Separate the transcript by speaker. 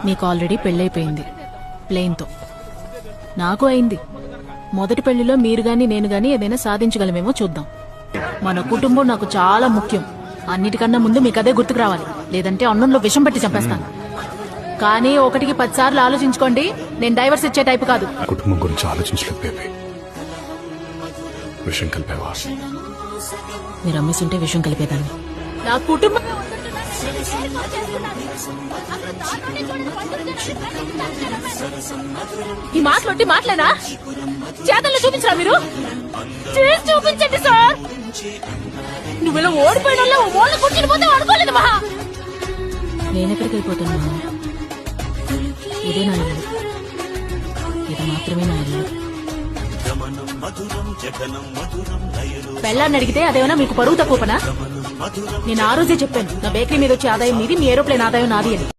Speaker 1: మీకు ఆల్రెడీ పెళ్ళైపోయింది ప్లేన్తో, నాకు అయింది. మొదటి పెళ్లిలో మీరు గాని నేను గాని ఏదైనా సాధించగలమేమో చూద్దాం. మన కుటుంబం నాకు చాలా ముఖ్యం. అన్నిటికన్నా ముందు మీకు అదే గుర్తుకు రావాలి, లేదంటే అన్నంలో విషం పెట్టి చంపేస్తాను. కానీ 1కి 10 సార్లు ఆలోచించుకోండి, నేను డైవర్స్ ఇచ్చే టైపు కాదు.
Speaker 2: కుటుంబం గురించి ఆలోచించలేదు బేబీ. విషయం కలిపేవా?
Speaker 1: మీరు అమ్మేసింటే విషయం కలిపేదాన్ని. నా కుటుంబం ఈ మాటలొట్టి మాటలేనా? చేతల్లో చూపించరా మీరు? చేసి చూపించండి సార్. నువ్వు ఇలా ఓడిపోయిన ఓళ్ళ కూర్చుని పోతే అనుకోలేదు మహా. నేనెక్కడికి అయిపోతాను మహా? ఇదే నా ఇల్లు, ఇది మాత్రమే నా ఇల్లు. పెళ్ళాన్ని అడిగితే అదేమన్నా మీకు పరువు తక్కువ పనా? నేను ఆ రోజే చెప్పాను, నా బేకరీ మీద వచ్చే ఆదాయం మీది, మీ ఏరోప్లేన్ ఆదాయం నాది అని.